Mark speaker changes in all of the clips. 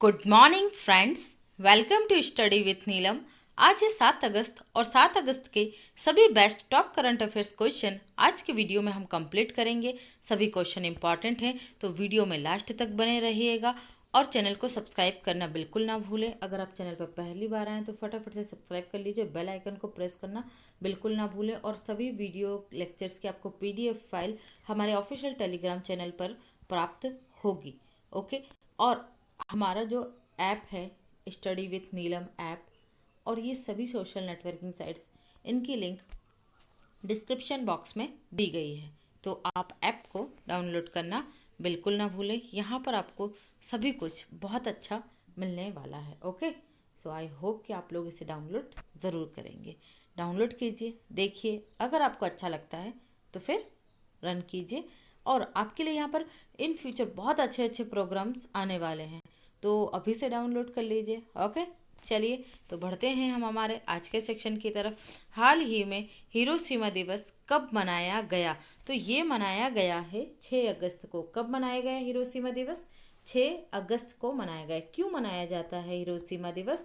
Speaker 1: Good morning friends, welcome to study with Neelam. आज है 7 अगस्त और 7 अगस्त के सभी best top current affairs question आज के वीडियो में हम कंप्लीट करेंगे। सभी क्वेश्चन इंपॉर्टेंट हैं तो वीडियो में लास्ट तक बने रहिएगा और चैनल को सब्सक्राइब करना बिल्कुल ना भूलें। अगर आप चैनल पर पहली बार आएँ तो फटाफट से सब्सक्राइब कर लीजिए, बेल आइकन को प्रेस करना बिल्कुल ना भूलें। और सभी वीडियो लेक्चर्स की आपको PDF फाइल हमारे ऑफिशियल टेलीग्राम चैनल पर प्राप्त होगी। ओके, और हमारा जो ऐप है स्टडी विथ नीलम ऐप और ये सभी सोशल नेटवर्किंग साइट्स, इनकी लिंक डिस्क्रिप्शन बॉक्स में दी गई है, तो आप ऐप को डाउनलोड करना बिल्कुल ना भूलें। यहाँ पर आपको सभी कुछ बहुत अच्छा मिलने वाला है। ओके, सो आई होप कि आप लोग इसे डाउनलोड ज़रूर करेंगे। डाउनलोड कीजिए, देखिए, अगर आपको अच्छा लगता है तो फिर रन कीजिए। और आपके लिए यहाँ पर इन फ्यूचर बहुत अच्छे अच्छे प्रोग्राम्स आने वाले हैं, तो अभी से डाउनलोड कर लीजिए। ओके, चलिए तो बढ़ते हैं हम हमारे आज के सेक्शन की तरफ। हाल ही में हिरोशिमा दिवस कब मनाया गया? तो ये मनाया गया है 6 अगस्त को। कब मनाया गया हिरोशिमा दिवस? 6 अगस्त को मनाया गया। क्यों मनाया जाता है हिरोशिमा दिवस?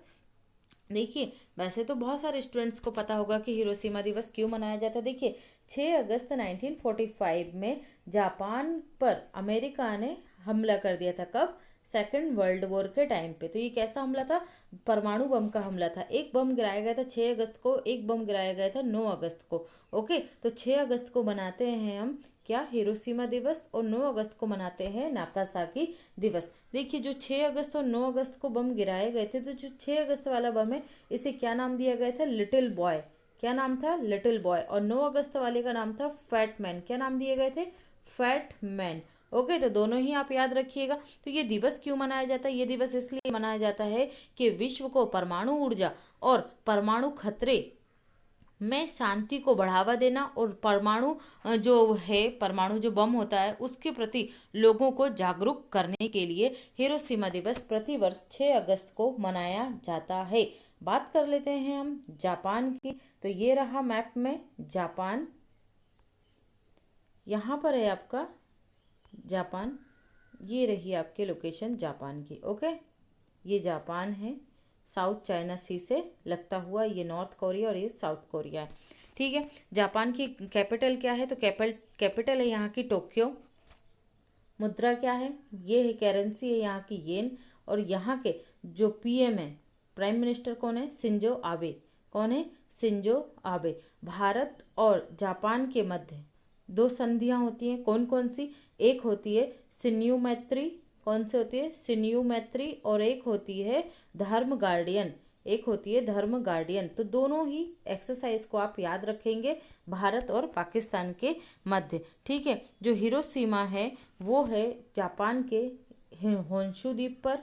Speaker 1: देखिए, वैसे तो बहुत सारे स्टूडेंट्स को पता होगा कि हिरोशिमा दिवस क्यों मनाया जाता है। देखिए, 6 अगस्त 1945 में जापान पर अमेरिका ने हमला कर दिया था। कब? सेकेंड वर्ल्ड वॉर के टाइम पे। तो ये कैसा हमला था? परमाणु बम का हमला था। एक बम गिराया गया था 6 अगस्त को, एक बम गिराया गया था 9 अगस्त को। ओके, तो 6 अगस्त को मनाते हैं हम क्या? हिरोशिमा दिवस। और 9 अगस्त को मनाते हैं नागासाकी दिवस। देखिए, जो 6 अगस्त और 9 अगस्त को बम गिराए गए थे, तो जो 6 अगस्त वाला बम है इसे क्या नाम दिया गया था? Little boy. क्या नाम था? Little boy. और 9 अगस्त वाले का नाम था फैट मैन। क्या नाम दिए गए थे? Fat man. ओके, तो दोनों ही आप याद रखिएगा। तो ये दिवस क्यों मनाया जाता है? ये दिवस इसलिए मनाया जाता है कि विश्व को परमाणु ऊर्जा और परमाणु खतरे में शांति को बढ़ावा देना और परमाणु जो है, परमाणु जो बम होता है उसके प्रति लोगों को जागरूक करने के लिए हिरोशिमा दिवस प्रतिवर्ष 6 अगस्त को मनाया जाता है। बात कर लेते हैं हम जापान की। तो ये रहा मैप में जापान, यहाँ पर है आपका जापान। ये रही आपके लोकेशन जापान की। ओके, ये जापान है, साउथ चाइना सी से लगता हुआ। ये नॉर्थ कोरिया और ये साउथ कोरिया है। ठीक है, जापान की कैपिटल क्या है? तो कैपिटल है यहाँ की टोक्यो। मुद्रा क्या है? ये है करेंसी है यहाँ की येन। और यहाँ के जो PM है, प्राइम मिनिस्टर कौन है? Shinzo Abe. कौन है? Shinzo Abe. भारत और जापान के मध्य 2 संधियाँ होती हैं। कौन कौन सी? एक होती है शिन्यू मैत्री। कौन सी होती है? शिन्यू मैत्री। और एक होती है धर्म गार्डियन। एक होती है धर्म गार्डियन। तो दोनों ही एक्सरसाइज को आप याद रखेंगे, भारत और पाकिस्तान के मध्य। ठीक है, जो हिरोशिमा है वो है जापान के होन्शु द्वीप पर।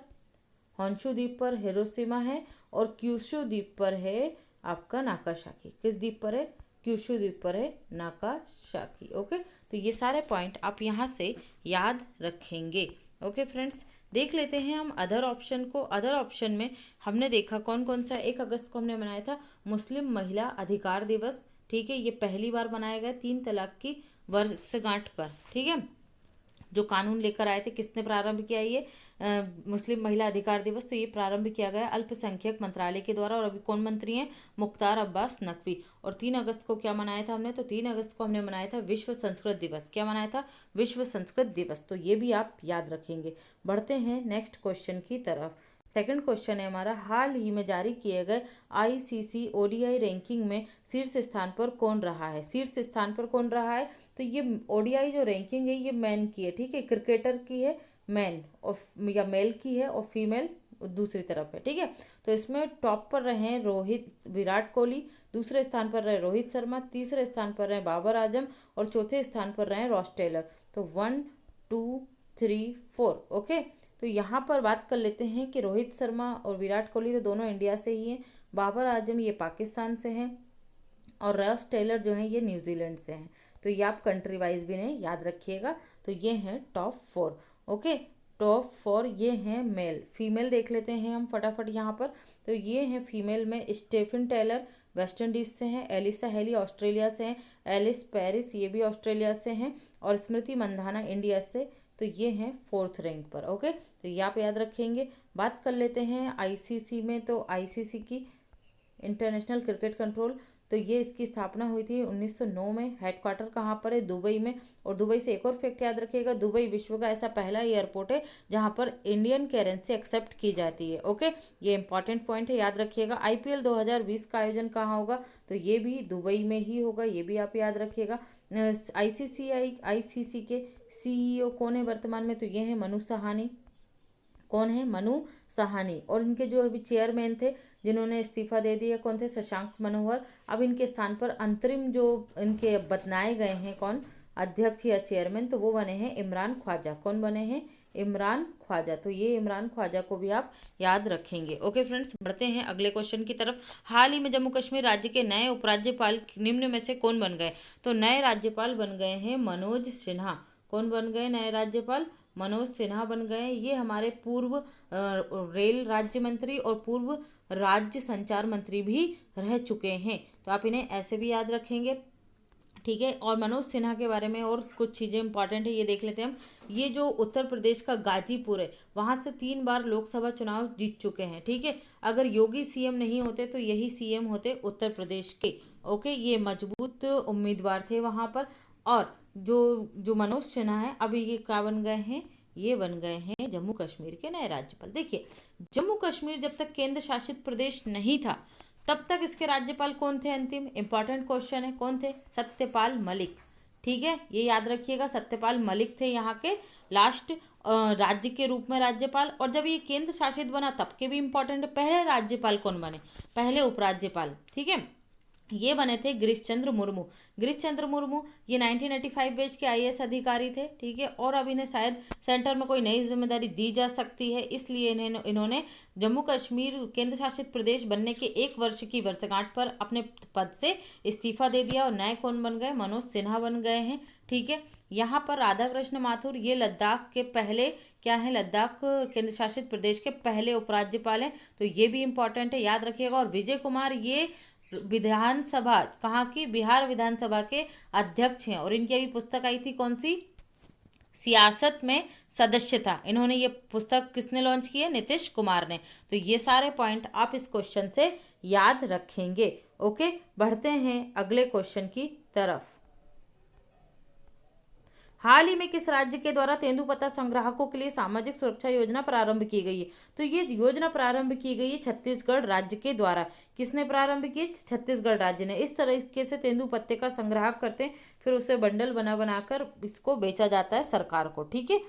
Speaker 1: होन्शु द्वीप पर हिरोशिमा है। और क्यूशु द्वीप पर है आपका नागासाकी। किस द्वीप पर है? क्यूशु द्वीप पर है नागासाकी। ओके, तो ये सारे पॉइंट आप यहाँ से याद रखेंगे। ओके फ्रेंड्स, देख लेते हैं हम अदर ऑप्शन को। अदर ऑप्शन में हमने देखा कौन कौन सा। 1 अगस्त को हमने मनाया था मुस्लिम महिला अधिकार दिवस। ठीक है, ये पहली बार मनाया गया 3 तलाक की वर्षगांठ पर। ठीक है, जो कानून लेकर आए थे, किसने प्रारंभ किया ये मुस्लिम महिला अधिकार दिवस? तो ये प्रारंभ किया गया अल्पसंख्यक मंत्रालय के द्वारा। और अभी कौन मंत्री हैं? मुख्तार अब्बास नकवी। और 3 अगस्त को क्या मनाया था हमने? तो 3 अगस्त को हमने मनाया था विश्व संस्कृत दिवस। क्या मनाया था? विश्व संस्कृत दिवस। तो ये भी आप याद रखेंगे। बढ़ते हैं नेक्स्ट क्वेश्चन की तरफ। सेकंड क्वेश्चन है हमारा, हाल ही में जारी किए गए ICC ODI रैंकिंग में शीर्ष स्थान पर कौन रहा है? शीर्ष स्थान पर कौन रहा है? तो ये ODI जो रैंकिंग है ये मैन की है। ठीक है, क्रिकेटर की है मैन, और या मेल की है, और फीमेल दूसरी तरफ है। ठीक है, तो इसमें टॉप पर रहे विराट कोहली, दूसरे स्थान पर रहे रोहित शर्मा, तीसरे स्थान पर रहे बाबर आजम, और चौथे स्थान पर रहे रॉस टेलर। तो 1 2 3 4। ओके, तो यहाँ पर बात कर लेते हैं कि रोहित शर्मा और विराट कोहली तो दोनों इंडिया से ही हैं। बाबर आजम ये पाकिस्तान से हैं। और रॉस टेलर जो हैं ये न्यूजीलैंड से हैं। तो ये आप कंट्री वाइज भी नहीं याद रखिएगा। तो ये हैं टॉप 4। ओके, टॉप 4 ये हैं मेल। फीमेल देख लेते हैं हम फटाफट यहाँ पर। तो ये हैं फीमेल में स्टेफन टेलर वेस्ट इंडीज से हैं, एलिसा हेली ऑस्ट्रेलिया से हैं, एलिस पेरिस ये भी ऑस्ट्रेलिया से हैं, और स्मृति मंधाना इंडिया से तो ये हैं 4th रैंक पर। ओके, तो ये आप याद रखेंगे। बात कर लेते हैं आईसीसी में, तो आईसीसी की इंटरनेशनल क्रिकेट कंट्रोल, तो ये इसकी स्थापना हुई थी 1909 में। हेडक्वार्टर कहाँ पर है? दुबई में। और दुबई से एक और फैक्ट याद रखिएगा, दुबई विश्व का ऐसा पहला एयरपोर्ट है जहाँ पर इंडियन करेंसी एक्सेप्ट की जाती है। ओके, ये इंपॉर्टेंट पॉइंट है, याद रखिएगा। आईपीएल 2020 का आयोजन कहाँ होगा? तो ये भी दुबई में ही होगा, ये भी आप याद रखिएगा। आईसीसी के सीईओ कौन है वर्तमान में? तो ये है मनु सहानी। कौन है? मनु सहानी। और इनके जो अभी चेयरमैन थे जिन्होंने इस्तीफा दे दिया, कौन थे? शशांक मनोहर। अब इनके स्थान पर अंतरिम जो इनके बनाए गए हैं, कौन? अध्यक्ष या चेयरमैन, तो वो बने हैं इमरान ख्वाजा। कौन बने हैं? इमरान ख्वाजा। तो ये इमरान ख्वाजा को भी आप याद रखेंगे। ओके फ्रेंड्स, बढ़ते हैं अगले क्वेश्चन की तरफ। हाल ही में जम्मू कश्मीर राज्य के नए उपराज्यपाल निम्न में से कौन बन गए? तो नए राज्यपाल बन गए हैं मनोज सिन्हा। कौन बन गए नए राज्यपाल? मनोज सिन्हा बन गए। ये हमारे पूर्व रेल राज्य मंत्री और पूर्व राज्य संचार मंत्री भी रह चुके हैं, तो आप इन्हें ऐसे भी याद रखेंगे। ठीक है, और मनोज सिन्हा के बारे में और कुछ चीज़ें इंपॉर्टेंट है, ये देख लेते हैं हम। ये जो उत्तर प्रदेश का गाजीपुर है, वहाँ से 3 बार लोकसभा चुनाव जीत चुके हैं। ठीक है, अगर योगी सीएम नहीं होते तो यही सीएम होते उत्तर प्रदेश के। ओके, ये मजबूत उम्मीदवार थे वहाँ पर। और जो जो मनोज सिन्हा है, अभी ये क्या बन गए हैं? ये बन गए हैं जम्मू कश्मीर के नए राज्यपाल। देखिए, जम्मू कश्मीर जब तक केंद्र शासित प्रदेश नहीं था तब तक इसके राज्यपाल कौन थे? अंतिम इंपॉर्टेंट क्वेश्चन है, कौन थे? सत्यपाल मलिक। ठीक है, ये याद रखिएगा, सत्यपाल मलिक थे यहाँ के लास्ट राज्य के रूप में राज्यपाल। और जब ये केंद्र शासित बना तब के भी इंपॉर्टेंट है। पहले राज्यपाल कौन बने? पहले उपराज्यपाल, ठीक है, ये बने थे गिरीश चंद्र मुर्मू। गिरीश चंद्र मुर्मू ये 1985 बैच के आईएएस अधिकारी थे। ठीक है, और अब इन्हें शायद सेंटर में कोई नई जिम्मेदारी दी जा सकती है, इसलिए इन्होंने जम्मू कश्मीर केंद्र शासित प्रदेश बनने के 1 वर्ष की वर्षगांठ पर अपने पद से इस्तीफा दे दिया। और नए कौन बन गए? मनोज सिन्हा बन गए हैं। ठीक है, यहाँ पर राधा कृष्ण माथुर ये लद्दाख के पहले क्या है? लद्दाख केंद्र शासित प्रदेश के पहले उपराज्यपाल हैं, तो ये भी इंपॉर्टेंट है, याद रखिएगा। और विजय कुमार ये विधानसभा कहाँ की? बिहार विधानसभा के अध्यक्ष हैं। और इनकी अभी पुस्तक आई थी, कौन सी? सियासत में सदस्यता। इन्होंने ये पुस्तक किसने लॉन्च की है? नीतीश कुमार ने। तो ये सारे पॉइंट आप इस क्वेश्चन से याद रखेंगे। ओके, बढ़ते हैं अगले क्वेश्चन की तरफ। हाल ही में किस राज्य के द्वारा तेंदुपत्ता संग्राहकों के लिए सामाजिक सुरक्षा योजना प्रारंभ की गई है? तो ये योजना प्रारंभ की गई है छत्तीसगढ़ राज्य के द्वारा। किसने प्रारंभ की? छत्तीसगढ़ राज्य ने। इस तरीके से तेंदुपत्ते का संग्रह करते हैं, फिर उसे बंडल बना बनाकर इसको बेचा जाता है सरकार को। ठीक है,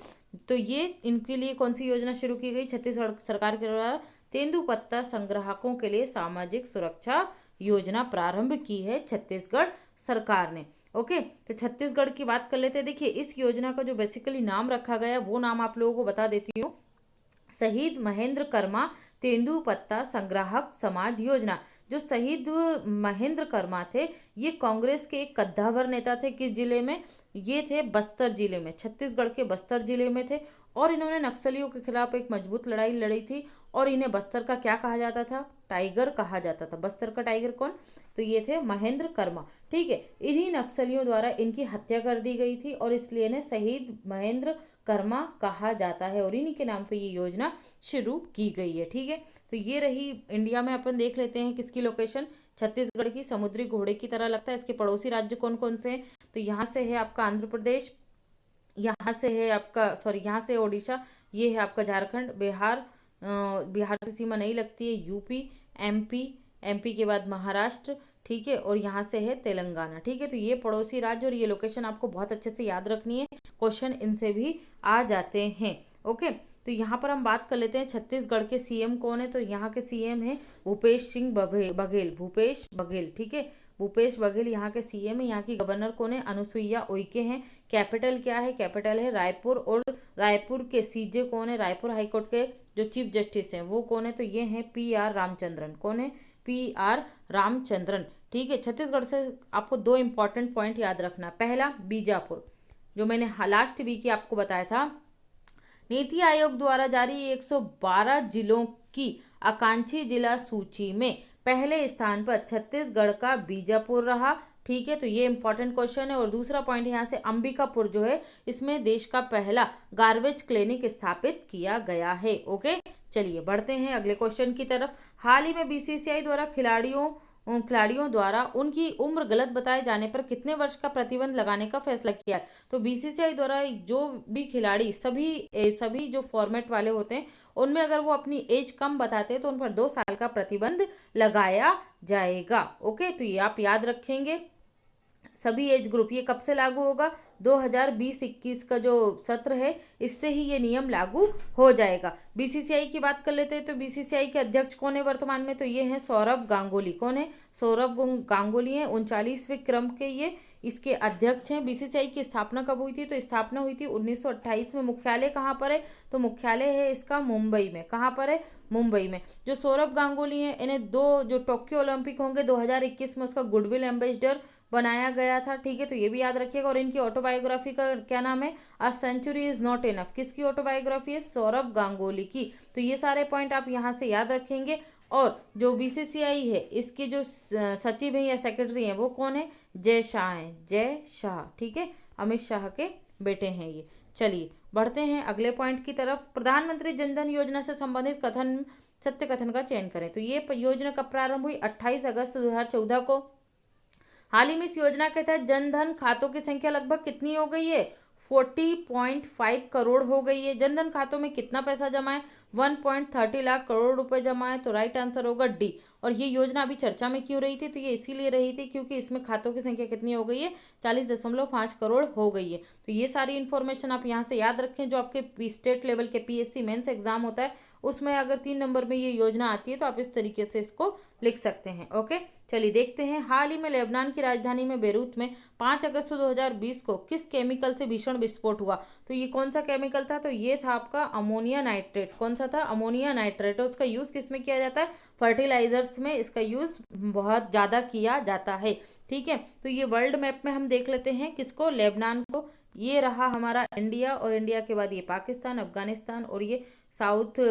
Speaker 1: तो ये इनके लिए कौन सी योजना शुरू की गई छत्तीसगढ़ सरकार के द्वारा? तेंदुपत्ता संग्राहकों के लिए सामाजिक सुरक्षा योजना प्रारंभ की है छत्तीसगढ़ सरकार ने। ओके, तो छत्तीसगढ़ की बात कर लेते हैं। देखिए, इस योजना का जो बेसिकली नाम रखा गया वो नाम आप लोगों को बता देती हूँ। शहीद महेंद्र कर्मा तेंदुपत्ता संग्राहक समाज योजना। जो शहीद महेंद्र कर्मा थे ये कांग्रेस के एक कद्दावर नेता थे। किस जिले में? ये थे बस्तर जिले में, छत्तीसगढ़ के बस्तर जिले में थे। और इन्होंने नक्सलियों के खिलाफ एक मजबूत लड़ाई लड़ी थी। और इन्हें बस्तर का क्या कहा जाता था? टाइगर कहा जाता था। बस्तर का टाइगर कौन? तो ये थे महेंद्र कर्मा। ठीक है, इन्हीं नक्सलियों द्वारा इनकी हत्या कर दी गई थी और इसलिए इन्हें शहीद महेंद्र कर्मा कहा जाता है और इन्हीं के नाम पे ये योजना शुरू की गई है। ठीक है, तो ये रही इंडिया में। अपन देख लेते हैं किसकी लोकेशन? छत्तीसगढ़ की। समुद्री घोड़े की तरह लगता है। इसके पड़ोसी राज्य कौन कौन से हैं? तो यहाँ से है आपका आंध्र प्रदेश, यहाँ से है आपका यहाँ से ओडिशा, ये है आपका झारखंड, बिहार, बिहार से सीमा नहीं लगती है, यूपी, एमपी, एमपी के बाद महाराष्ट्र। ठीक है, और यहाँ से है तेलंगाना। ठीक है, तो ये पड़ोसी राज्य और ये लोकेशन आपको बहुत अच्छे से याद रखनी है, क्वेश्चन इनसे भी आ जाते हैं। ओके, तो यहाँ पर हम बात कर लेते हैं छत्तीसगढ़ के सीएम कौन है? तो यहाँ के सीएम है भूपेश सिंह बघेल। भूपेश बघेल, ठीक है, भूपेश बघेल यहाँ के सीएम है। यहाँ की गवर्नर कौन है? अनुसुईया उइके हैं। कैपिटल क्या है? कैपिटल है रायपुर। और रायपुर के सीजे कौन है? रायपुर हाईकोर्ट के जो चीफ जस्टिस हैं वो कौन है? तो ये हैं PR रामचंद्रन। कौन है? PR रामचंद्रन। ठीक है, छत्तीसगढ़ से आपको 2 इंपॉर्टेंट पॉइंट याद रखना। पहला, बीजापुर, जो मैंने लास्ट वीक की आपको बताया था, नीति आयोग द्वारा जारी 112 जिलों की आकांक्षी जिला सूची में पहले स्थान पर छत्तीसगढ़ का बीजापुर रहा। ठीक है, तो ये इंपॉर्टेंट क्वेश्चन है। और दूसरा पॉइंट यहाँ से अंबिकापुर जो है इसमें देश का पहला गार्बेज क्लिनिक स्थापित किया गया है। ओके, चलिए बढ़ते हैं अगले क्वेश्चन की तरफ। हाल ही में बीसीसीआई द्वारा खिलाड़ियों द्वारा उनकी उम्र गलत बताए जाने पर कितने वर्ष का प्रतिबंध लगाने का फैसला किया है। तो बीसीसीआई द्वारा जो भी खिलाड़ी सभी जो फॉर्मेट वाले होते हैं उनमें अगर वो अपनी एज कम बताते हैं तो उन पर 2 साल का प्रतिबंध लगाया जाएगा। ओके, तो ये आप याद रखेंगे। सभी एज ग्रुप, ये कब से लागू होगा? 2020-21 का जो सत्र है इससे ही ये नियम लागू हो जाएगा। बीसीसीआई की बात कर लेते हैं तो बीसीसीआई के अध्यक्ष कौन है वर्तमान में? तो ये हैं सौरभ गांगुली। कौन है? सौरभ गांगुली हैं। 39वें क्रम के ये इसके अध्यक्ष हैं। बीसीसीआई की स्थापना कब हुई थी? तो स्थापना हुई थी 1928 में। मुख्यालय कहाँ पर है? तो मुख्यालय है इसका मुंबई में। कहाँ पर है? मुंबई में। जो सौरभ गांगुली हैं इन्हें जो टोक्यो ओलंपिक होंगे 2021 में उसका गुडविल एम्बेसडर बनाया गया था। ठीक है, तो ये भी याद रखिएगा। और इनकी ऑटोबायोग्राफी का क्या नाम है? A century is not enough. किसकी ऑटोबायोग्राफी है? सौरभ गांगुली की। तो ये सारे पॉइंट आप यहाँ से याद रखेंगे। और जो बीसीसीआई है इसके जो सचिव हैं या सेक्रेटरी हैं वो कौन है? जय शाह हैं। जय शाह, ठीक है, अमित शाह के बेटे हैं ये। चलिए बढ़ते हैं अगले पॉइंट की तरफ। प्रधानमंत्री जनधन योजना से संबंधित सत्य कथन का चयन करें। तो ये योजना कब प्रारंभ हुई? 28 अगस्त 2014 को। हाल ही में इस योजना के तहत जनधन खातों की संख्या लगभग कितनी हो गई है? 40.5 करोड़ हो गई है। जनधन खातों में कितना पैसा जमा है? 1.30 लाख करोड़ रुपए जमा है। तो राइट आंसर होगा डी। और ये योजना अभी चर्चा में क्यों रही थी? तो ये इसीलिए रही थी क्योंकि इसमें खातों की संख्या कितनी हो गई है? 40.5 करोड़ हो गई है। तो ये सारी इन्फॉर्मेशन आप यहाँ से याद रखें। जो आपके स्टेट लेवल के पीएससी मेंस एग्जाम होता है उसमें अगर 3 नंबर में ये योजना आती है तो आप इस तरीके से इसको लिख सकते हैं। ओके, चलिए देखते हैं। हाल ही में लेबनान की राजधानी में बेरूत में 5 अगस्त 2020 को किस केमिकल से भीषण विस्फोट हुआ? तो ये कौन सा केमिकल था? तो ये था आपका अमोनिया नाइट्रेट। कौन सा था? Ammonia nitrate. और उसका यूज किस में किया जाता है? फर्टिलाइजर्स में इसका यूज बहुत ज्यादा किया जाता है। ठीक है, तो ये वर्ल्ड मैप में हम देख लेते हैं किसको? लेबनान को। ये रहा हमारा इंडिया, और इंडिया के बाद ये पाकिस्तान, अफगानिस्तान, और ये साउथ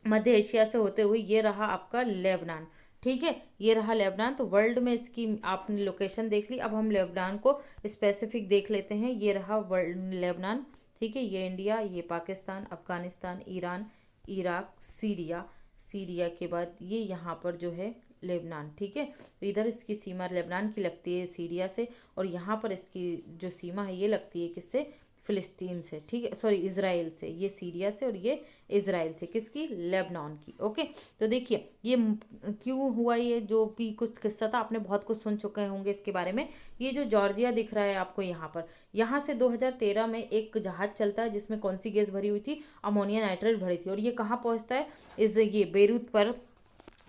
Speaker 1: मध्य एशिया से होते हुए ये रहा आपका लेबनान। ठीक है, ये रहा लेबनान। तो वर्ल्ड में इसकी आपने लोकेशन देख ली। अब हम लेबनान को स्पेसिफिक देख लेते हैं। ये रहा वर्ल्ड लेबनान। ठीक है, ये इंडिया, ये Pakistan, Afghanistan, Iran, Iraq, Syria के बाद ये यहाँ पर जो है लेबनान। ठीक है, तो इधर इसकी सीमा लेबनान की लगती है सीरिया से, और यहाँ पर इसकी जो सीमा है ये लगती है किससे? फिलिस्तीन से। ठीक है, सॉरी, इजराइल से। ये सीरिया से और ये इजराइल से। किसकी? लेबनान की। ओके, तो देखिए ये क्यों हुआ, ये जो भी कुछ किस्सा था आपने बहुत कुछ सुन चुके होंगे इसके बारे में। ये जो जॉर्जिया दिख रहा है आपको यहाँ पर, यहाँ से 2013 में एक जहाज चलता है जिसमें कौन सी गैस भरी हुई थी? अमोनिया नाइट्रेट भरी थी। और ये कहाँ पहुँचता है? ये बेरूत पर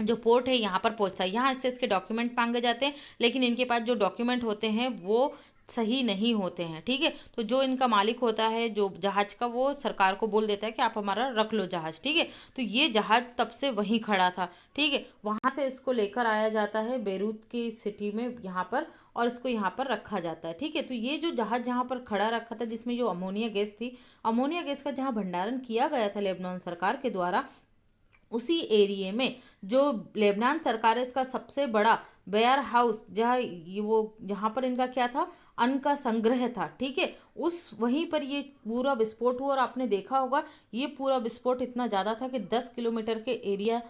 Speaker 1: जो पोर्ट है यहाँ पर पहुँचता है। यहाँ से इसके डॉक्यूमेंट मांगे जाते हैं, लेकिन इनके पास जो डॉक्यूमेंट होते हैं वो सही नहीं होते हैं। ठीक है, तो जो इनका मालिक होता है जो जहाज का, वो सरकार को बोल देता है कि आप हमारा रख लो जहाज। ठीक है, तो ये जहाज तब से वहीं खड़ा था। ठीक है, वहाँ से इसको लेकर आया जाता है बेरूत की सिटी में यहाँ पर, और इसको यहाँ पर रखा जाता है। ठीक है, तो ये जो जहाज जहाँ पर खड़ा रखा था जिसमें जो अमोनिया गैस थी, अमोनिया गैस का जहाँ भंडारण किया गया था लेबनान सरकार के द्वारा, उसी एरिए में जो लेबनान सरकार है इसका सबसे बड़ा वेयर हाउस, जहाँ पर इनका क्या था? अन्न का संग्रह था। ठीक है, उस वहीं पर ये पूरा विस्फोट हुआ। और आपने देखा होगा ये पूरा विस्फोट इतना ज़्यादा था कि 10 किलोमीटर के एरिया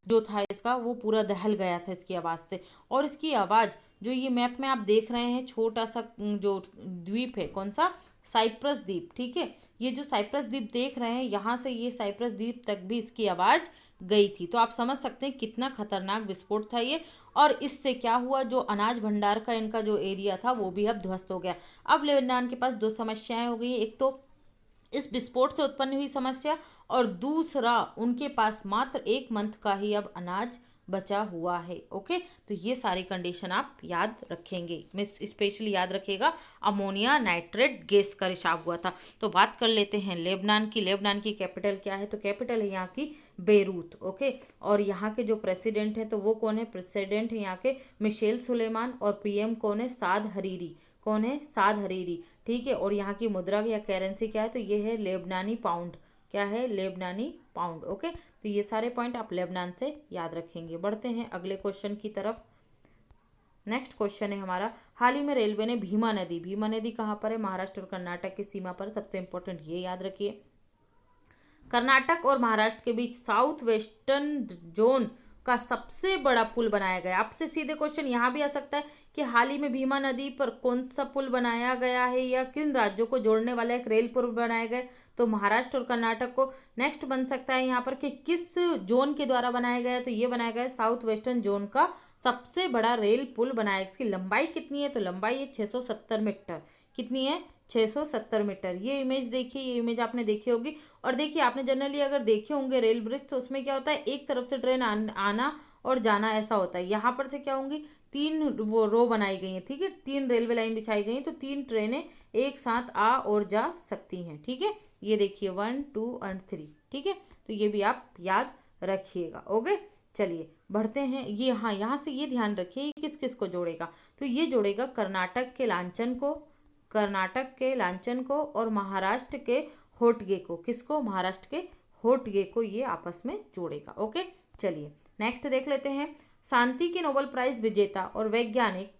Speaker 1: जो था इसका वो पूरा दहल गया था इसकी आवाज़ से। और इसकी आवाज़ जो ये मैप में आप देख रहे हैं, छोटा सा जो द्वीप है, कौन सा? साइप्रस द्वीप। ठीक है, ये जो साइप्रस द्वीप देख रहे हैं, यहाँ से ये साइप्रस द्वीप तक भी इसकी आवाज़ गई थी। तो आप समझ सकते हैं कितना खतरनाक विस्फोट था ये। और इससे क्या हुआ? जो अनाज भंडार का इनका जो एरिया था वो भी अब ध्वस्त हो गया। अब लेबनान के पास 2 समस्याएं हो गई। एक तो इस विस्फोट से उत्पन्न हुई समस्या, और दूसरा उनके पास मात्र 1 मंथ का ही अब अनाज बचा हुआ है। ओके, तो ये सारी कंडीशन आप याद रखेंगे। मिस स्पेशली याद रखिएगा, अमोनिया नाइट्रेट गैस का रिसाव हुआ था। तो बात कर लेते हैं लेबनान की। लेबनान की कैपिटल क्या है? तो कैपिटल है यहाँ की बेरूत। ओके, और यहाँ के जो प्रेसिडेंट है तो वो कौन है? प्रेसिडेंट है यहाँ के मिशेल सुलेमान, और पीएम कौन है? साद हरीरी। कौन है? साद हरीरी। ठीक है, और यहाँ की मुद्रा या करेंसी क्या है? तो ये है लेबनानी पाउंड। क्या है? लेबनानी पाउंड। ओके, तो ये सारे पॉइंट आप लेबनान से याद रखेंगे। बढ़ते हैं अगले क्वेश्चन की तरफ। नेक्स्ट क्वेश्चन है हमारा, हाल ही में रेलवे ने भीमा नदी कहाँ पर है? महाराष्ट्र और कर्नाटक की सीमा पर। सबसे इंपॉर्टेंट ये याद रखिए, कर्नाटक और महाराष्ट्र के बीच साउथ वेस्टर्न जोन का सबसे बड़ा पुल बनाया गया। आपसे सीधे क्वेश्चन यहाँ भी आ सकता है कि हाल ही में भीमा नदी पर कौन सा पुल बनाया गया है या किन राज्यों को जोड़ने वाला एक रेल पुल बनाया गया, तो महाराष्ट्र और कर्नाटक को। नेक्स्ट बन सकता है यहाँ पर कि किस जोन के द्वारा बनाया गया, तो ये बनाया गया साउथ वेस्टर्न जोन का सबसे बड़ा रेल पुल बनाया। इसकी लंबाई कितनी है, तो लंबाई है 670 मीटर। कितनी है? 670 मीटर। ये इमेज देखिए, ये इमेज आपने देखी होगी। और देखिए, आपने जनरली अगर देखे होंगे रेल ब्रिज, तो उसमें क्या होता है, एक तरफ से ट्रेन आना और जाना ऐसा होता है। यहाँ पर से क्या होंगी, 3 वो रो बनाई गई हैं, ठीक है, 3 रेलवे लाइन बिछाई गई हैं, तो 3 ट्रेनें एक साथ आ और जा सकती हैं, ठीक है। ये देखिए 1 2 और 3, ठीक है, तो ये भी आप याद रखिएगा। ओके, चलिए बढ़ते हैं। ये हाँ, यहाँ से ये ध्यान रखिए किस किस को जोड़ेगा, तो ये जोड़ेगा कर्नाटक के लांचन को और महाराष्ट्र के होटगे को। किसको? महाराष्ट्र के होटगे को ये आपस में जोड़ेगा। ओके, चलिए नेक्स्ट देख लेते हैं। शांति के नोबेल प्राइज विजेता और वैज्ञानिक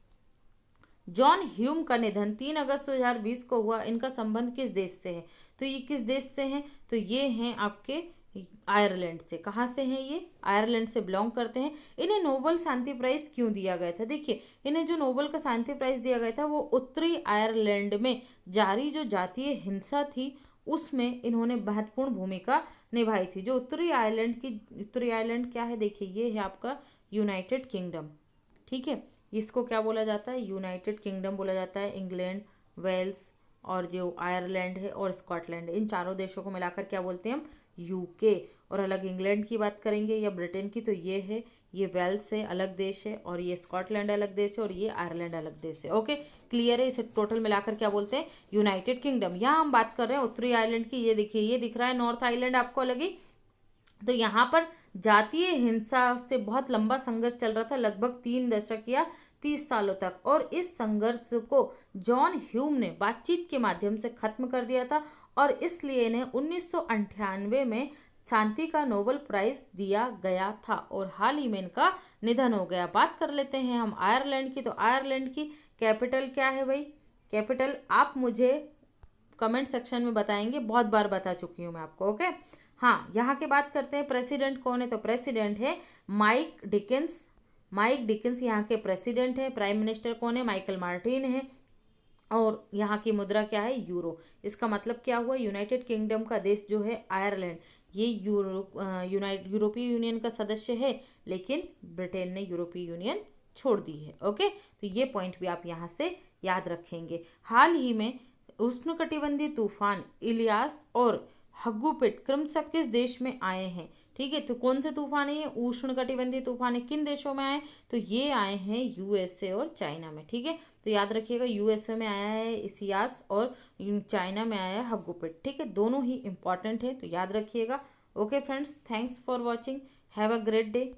Speaker 1: जॉन ह्यूम का निधन 3 अगस्त 2020 को हुआ। इनका संबंध किस देश से है, तो ये किस देश से हैं, तो ये हैं आपके आयरलैंड से। कहाँ से हैं ये? आयरलैंड से बिलोंग करते हैं। इन्हें नोबेल शांति प्राइज क्यों दिया गया था? देखिए, इन्हें जो नोबेल का शांति प्राइज दिया गया था वो उत्तरी आयरलैंड में जारी जो जातीय हिंसा थी उसमें इन्होंने महत्वपूर्ण भूमिका निभाई थी। जो उत्तरी आयरलैंड क्या है, देखिए ये है आपका यूनाइटेड किंगडम, ठीक है। इसको क्या बोला जाता है? यूनाइटेड किंगडम बोला जाता है। इंग्लैंड, वेल्स और जो आयरलैंड है और स्कॉटलैंड, इन चारों देशों को मिलाकर क्या बोलते हैं हम? यूके। और अलग इंग्लैंड की बात करेंगे या ब्रिटेन की, तो ये है, ये वेल्स है, अलग देश है, और ये स्कॉटलैंड अलग देश है, और ये आयरलैंड अलग देश है। ओके, क्लियर है? इसे टोटल मिलाकर क्या बोलते हैं? United kingdom. यहाँ हम बात कर रहे हैं उत्तरी आयरलैंड की। ये देखिए, ये दिख रहा है नॉर्थ आयरलैंड आपको अलग ही। तो यहाँ पर जातीय हिंसा से बहुत लंबा संघर्ष चल रहा था, लगभग 3 दशक या 30 सालों तक, और इस संघर्ष को जॉन ह्यूम ने बातचीत के माध्यम से खत्म कर दिया था, और इसलिए इन्हें 1998 में शांति का नोबेल प्राइज दिया गया था, और हाल ही में इनका निधन हो गया। बात कर लेते हैं हम आयरलैंड की। तो आयरलैंड की कैपिटल क्या है भाई? कैपिटल आप मुझे कमेंट सेक्शन में बताएंगे, बहुत बार बता चुकी हूँ मैं आपको। ओके, हाँ, यहाँ की बात करते हैं। प्रेसिडेंट कौन है, तो प्रेसिडेंट है माइक डिकिंस यहाँ के प्रेसिडेंट है। प्राइम मिनिस्टर कौन है? माइकल मार्टिन है। और यहाँ की मुद्रा क्या है? यूरो। इसका मतलब क्या हुआ? यूनाइटेड किंगडम का देश जो है आयरलैंड, ये यूरोपीय यूनियन का सदस्य है, लेकिन ब्रिटेन ने यूरोपीय यूनियन छोड़ दी है। ओके, तो ये पॉइंट भी आप यहाँ से याद रखेंगे। हाल ही में उष्णकटिबंधीय तूफान इलियास और हग्गुपिट क्रमशः किस देश में आए हैं? ठीक है, तो कौन से तूफान है ये? उष्णकटिबंधीय तूफान है। किन देशों में आए? तो ये आए हैं यूएसए और चाइना में, ठीक है। तो याद रखिएगा, यूएसए में आया है इसियास और चाइना में आया है हग्गुपिट, ठीक है। दोनों ही इंपॉर्टेंट है, तो याद रखिएगा। Okay friends, thanks for watching, have a great day.